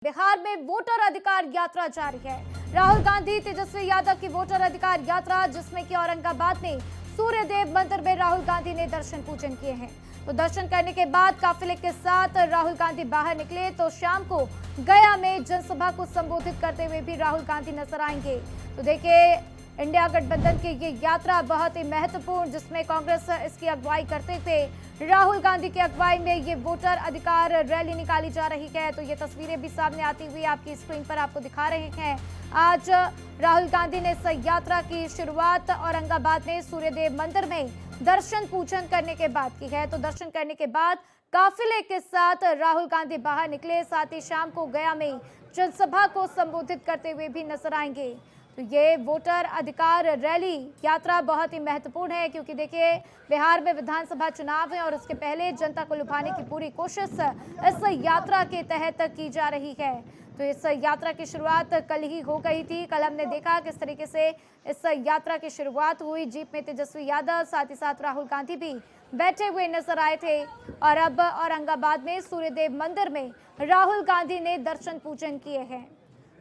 बिहार में वोटर अधिकार यात्रा जारी है। राहुल गांधी तेजस्वी यादव की वोटर अधिकार यात्रा, जिसमें कि औरंगाबाद में सूर्यदेव मंदिर में राहुल गांधी ने दर्शन पूजन किए हैं। तो दर्शन करने के बाद काफिले के साथ राहुल गांधी बाहर निकले तो शाम को गया में जनसभा को संबोधित करते हुए भी राहुल गांधी नजर आएंगे। तो देखिए, इंडिया गठबंधन की ये यात्रा बहुत ही महत्वपूर्ण, जिसमें कांग्रेस इसकी अगुवाई करते हुए राहुल गांधी की अगुवाई में ये वोटर अधिकार रैली निकाली जा रही है। तो ये तस्वीरें भी सामने आती हुई आपकी स्क्रीन पर आपको दिखा रहे हैं। आज राहुल गांधी ने इस यात्रा की शुरुआत औरंगाबाद में सूर्यदेव मंदिर में दर्शन पूजन करने के बाद की है। तो दर्शन करने के बाद काफिले के साथ राहुल गांधी बाहर निकले, साथ ही शाम को गया में जनसभा को संबोधित करते हुए भी नजर आएंगे। तो ये वोटर अधिकार रैली यात्रा बहुत ही महत्वपूर्ण है, क्योंकि देखिए, बिहार में विधानसभा चुनाव है और उसके पहले जनता को लुभाने की पूरी कोशिश इस यात्रा के तहत की जा रही है। तो इस यात्रा की शुरुआत कल ही हो गई थी। कल हमने देखा किस तरीके से इस यात्रा की शुरुआत हुई। जीप में तेजस्वी यादव, साथ ही साथ राहुल गांधी भी बैठे हुए नजर आए थे। और अब औरंगाबाद में सूर्यदेव मंदिर में राहुल गांधी ने दर्शन पूजन किए हैं।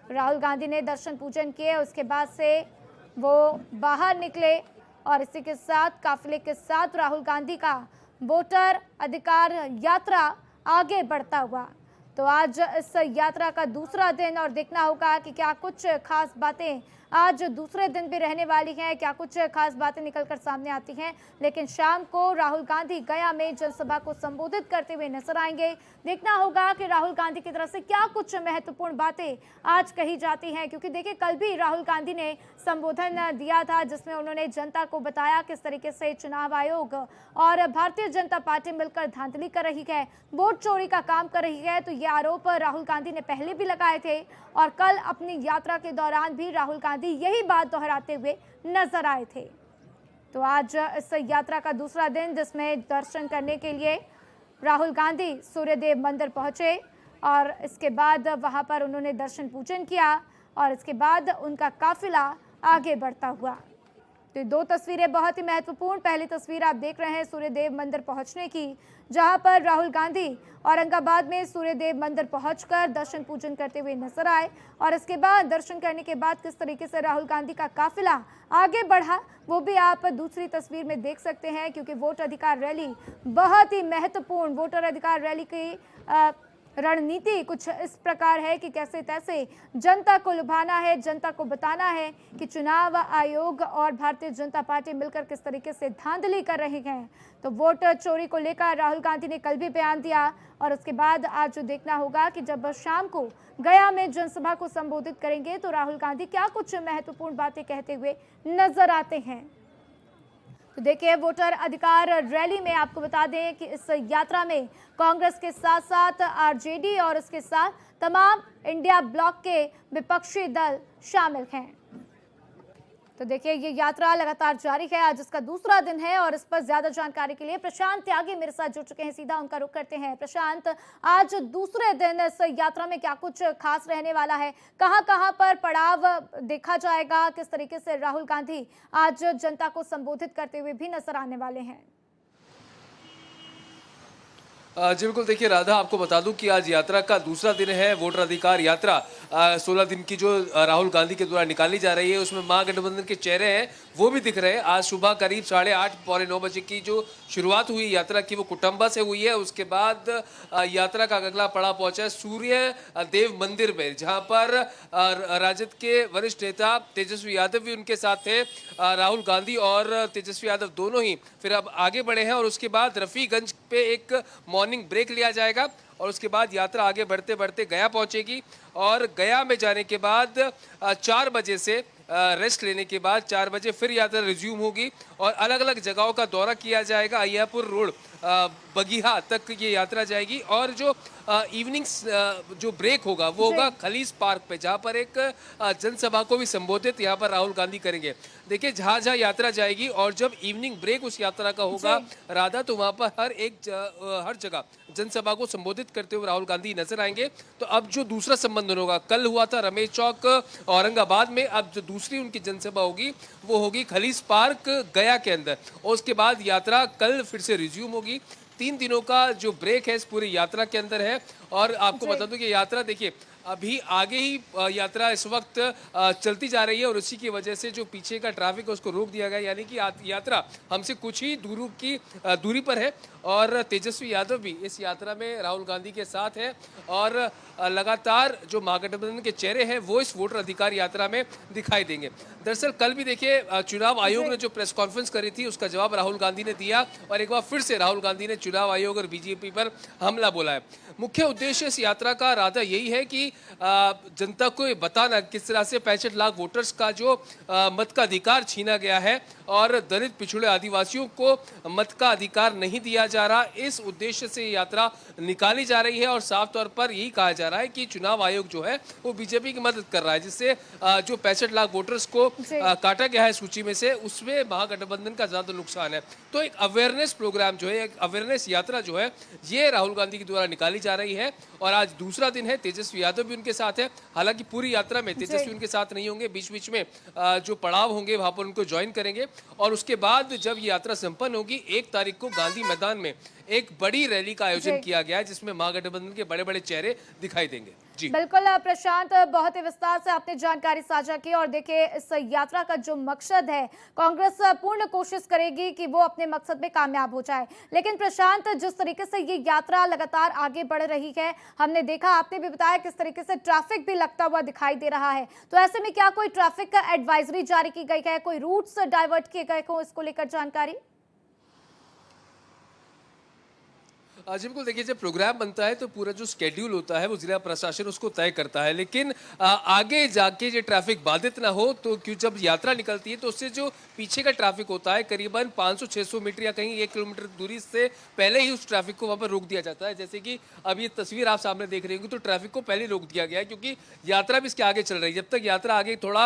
राहुल गांधी ने दर्शन पूजन किए, उसके बाद से वो बाहर निकले और इसी के साथ काफिले के साथ राहुल गांधी का वोटर अधिकार यात्रा आगे बढ़ता हुआ। तो आज इस यात्रा का दूसरा दिन और देखना होगा कि क्या कुछ खास बातें आज दूसरे दिन भी रहने वाली हैं, क्या कुछ खास बातें निकलकर सामने आती हैं। लेकिन शाम को राहुल गांधी गया में जनसभा को संबोधित करते हुए नजर आएंगे। देखना होगा कि राहुल गांधी की तरफ से क्या कुछ महत्वपूर्ण बातें आज कही जाती हैं, क्योंकि देखिए, कल भी राहुल गांधी ने संबोधन दिया था, जिसमें उन्होंने जनता को बताया किस तरीके से चुनाव आयोग और भारतीय जनता पार्टी मिलकर धांधली कर रही है, वोट चोरी का काम कर रही है। तो ये आरोप राहुल गांधी ने पहले भी लगाए थे और कल अपनी यात्रा के दौरान भी राहुल गांधी यही बात दोहराते हुए नजर आए थे। तो आज इस यात्रा का दूसरा दिन, जिसमें दर्शन करने के लिए राहुल गांधी सूर्यदेव मंदिर पहुंचे और इसके बाद वहां पर उन्होंने दर्शन पूजन किया और इसके बाद उनका काफिला आगे बढ़ता हुआ। तो दो तस्वीरें बहुत ही महत्वपूर्ण। पहली तस्वीर आप देख रहे हैं सूर्यदेव मंदिर पहुंचने की, जहां पर राहुल गांधी औरंगाबाद में सूर्यदेव मंदिर पहुंचकर दर्शन पूजन करते हुए नजर आए और इसके बाद दर्शन करने के बाद किस तरीके से राहुल गांधी का काफिला आगे बढ़ा, वो भी आप दूसरी तस्वीर में देख सकते हैं। क्योंकि वोट अधिकार रैली बहुत ही महत्वपूर्ण, वोटर अधिकार रैली की रणनीति कुछ इस प्रकार है कि कैसे तैसे जनता को लुभाना है, जनता को बताना है कि चुनाव आयोग और भारतीय जनता पार्टी मिलकर किस तरीके से धांधली कर रहे हैं। तो वोट चोरी को लेकर राहुल गांधी ने कल भी बयान दिया और उसके बाद आज जो देखना होगा कि जब शाम को गया में जनसभा को संबोधित करेंगे तो राहुल गांधी क्या कुछ महत्वपूर्ण बातें कहते हुए नजर आते हैं। तो देखिए, वोटर अधिकार रैली में आपको बता दें कि इस यात्रा में कांग्रेस के साथ साथ आरजेडी और इसके साथ तमाम इंडिया ब्लॉक के विपक्षी दल शामिल हैं। तो देखिए, ये यात्रा लगातार जारी है, आज इसका दूसरा दिन है और इस पर ज्यादा जानकारी के लिए प्रशांत त्यागी मेरे साथ जुड़ चुके हैं। सीधा उनका रुख करते हैं। प्रशांत, आज दूसरे दिन इस यात्रा में क्या कुछ खास रहने वाला है, कहां कहां पर पड़ाव देखा जाएगा, किस तरीके से राहुल गांधी आज जनता को संबोधित करते हुए भी नजर आने वाले हैं? जी बिल्कुल, देखिए राधा, आपको बता दूं कि आज यात्रा का दूसरा दिन है। वोटर अधिकार यात्रा 16 दिन की जो राहुल गांधी के द्वारा निकाली जा रही है, उसमें महागठबंधन के चेहरे हैं वो भी दिख रहे हैं। आज सुबह करीब 8:30 पौने 9 बजे की जो शुरुआत हुई यात्रा की, वो कुटुंबा से हुई है। उसके बाद यात्रा का अगला पड़ाव पहुंचा है सूर्य देव मंदिर में, जहां पर राजद के वरिष्ठ नेता तेजस्वी यादव भी उनके साथ थे। राहुल गांधी और तेजस्वी यादव दोनों ही फिर अब आगे बढ़े हैं और उसके बाद रफीगंज पे एक मॉर्निंग ब्रेक लिया जाएगा और उसके बाद यात्रा आगे बढ़ते बढ़ते गया पहुंचेगी और गया में जाने के बाद 4 बजे से रेस्ट लेने के बाद 4 बजे फिर यात्रा रिज्यूम होगी और अलग अलग जगहों का दौरा किया जाएगा। अय्यापुर रोड, बगीहा तक ये यात्रा जाएगी और जो इवनिंग्स जो ब्रेक होगा वो होगा खलीस पार्क पे, जहाँ पर एक जनसभा को भी संबोधित यहाँ पर राहुल गांधी करेंगे। देखिए, जहाँ जहाँ यात्रा जाएगी और जब इवनिंग ब्रेक उस यात्रा का होगा राधा, तो वहाँ पर हर जगह जनसभा को संबोधित करते हुए राहुल गांधी नजर आएंगे। तो अब जो दूसरा संबंधन होगा, कल हुआ था रमेश चौक औरंगाबाद में, अब जो दूसरी उनकी जनसभा होगी वो होगी खलीस पार्क गया के अंदर और उसके बाद यात्रा कल फिर से रिज्यूम होगी। 3 दिनों का जो ब्रेक है इस पूरी यात्रा के अंदर है। और आपको बता दूं कि यात्रा देखिए अभी आगे ही यात्रा इस वक्त चलती जा रही है और उसी की वजह से जो पीछे का ट्रैफिक है उसको रोक दिया गया, यानी कि यात्रा हमसे कुछ ही दूरी पर है और तेजस्वी यादव भी इस यात्रा में राहुल गांधी के साथ है और लगातार जो महागठबंधन के चेहरे हैं वो इस वोटर अधिकार यात्रा में दिखाई देंगे। दरअसल कल भी देखिए चुनाव आयोग ने जो प्रेस कॉन्फ्रेंस करी थी उसका जवाब राहुल गांधी ने दिया और एक बार फिर से राहुल गांधी ने चुनाव आयोग और बीजेपी पर हमला बोला है। मुख्य उद्देश्य इस यात्रा का राधा यही है कि जनता को ये बताना किस तरह से 65 लाख वोटर्स का जो मत का अधिकार छीना गया है और दलित पिछड़े आदिवासियों को मत का अधिकार नहीं दिया जा रहा, इस उद्देश्य से ये यात्रा निकाली जा रही है और साफ तौर पर यही कहा जा रहा है कि चुनाव आयोग जो है वो बीजेपी की मदद कर रहा है, जिससे जो 65 लाख वोटर्स को काटा गया है सूची में से उसमें महागठबंधन का ज्यादा नुकसान है। तो एक अवेयरनेस प्रोग्राम जो है, एक अवेयरनेस यात्रा जो है ये राहुल गांधी के द्वारा निकाली जा रही है और आज दूसरा दिन है। तेजस्वी यादव भी उनके साथ है, हालांकि पूरी यात्रा में तेजस्वी उनके साथ नहीं होंगे, बीच बीच में जो पड़ाव होंगे वहां पर उनको ज्वाइन करेंगे और उसके बाद जब ये यात्रा संपन्न होगी 1 तारीख को गांधी मैदान में एक बड़ी रैली का आयोजन किया गया है जिसमें महागठबंधन के बड़े बड़े चेहरे दिखाई देंगे। जी बिल्कुल प्रशांत, बहुत ही विस्तार से आपने जानकारी साझा की और देखिए इस यात्रा का जो मकसद है, कांग्रेस पूर्ण कोशिश करेगी कि वो अपने मकसद में कामयाब हो जाए। लेकिन प्रशांत, जिस तरीके से ये यात्रा लगातार आगे बढ़ रही है, हमने देखा, आपने भी बताया किस तरीके से ट्रैफिक भी लगता हुआ दिखाई दे रहा है, तो ऐसे में क्या कोई ट्रैफिक एडवाइजरी जारी की गई है, कोई रूट्स डाइवर्ट किए गए हो, इसको लेकर जानकारी? जी बिल्कुल, देखिए जब प्रोग्राम बनता है तो पूरा जो स्केड्यूल होता है वो जिला प्रशासन उसको तय करता है, लेकिन आगे जाके जो ट्रैफिक बाधित ना हो तो क्यों जब यात्रा निकलती है तो उससे जो पीछे का ट्रैफिक होता है करीबन 500-600 मीटर या कहीं 1 किलोमीटर दूरी से पहले ही उस ट्रैफिक को वहाँ पर रोक दिया जाता है। जैसे कि अब ये तस्वीर आप सामने देख रहे होंगे तो ट्रैफिक को पहले रोक दिया गया है क्योंकि यात्रा भी इसके आगे चल रही है। जब तक यात्रा आगे थोड़ा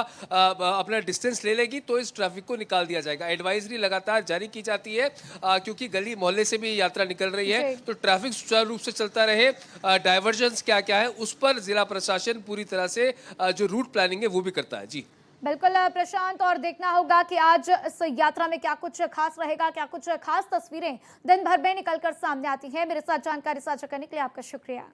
अपना डिस्टेंस ले लेगी तो इस ट्रैफिक को निकाल दिया जाएगा। एडवाइजरी लगातार जारी की जाती है क्योंकि गली मोहल्ले से भी यात्रा निकल रही है, तो ट्रैफिक सुचारू रूप से चलता रहे। डाइवर्जन्स क्या क्या है उस पर जिला प्रशासन पूरी तरह से जो रूट प्लानिंग है वो भी करता है। जी बिल्कुल प्रशांत, और देखना होगा कि आज इस यात्रा में क्या कुछ खास रहेगा, क्या कुछ खास तस्वीरें दिन भर में निकलकर सामने आती हैं। मेरे साथ जानकारी साझा करने के लिए आपका शुक्रिया।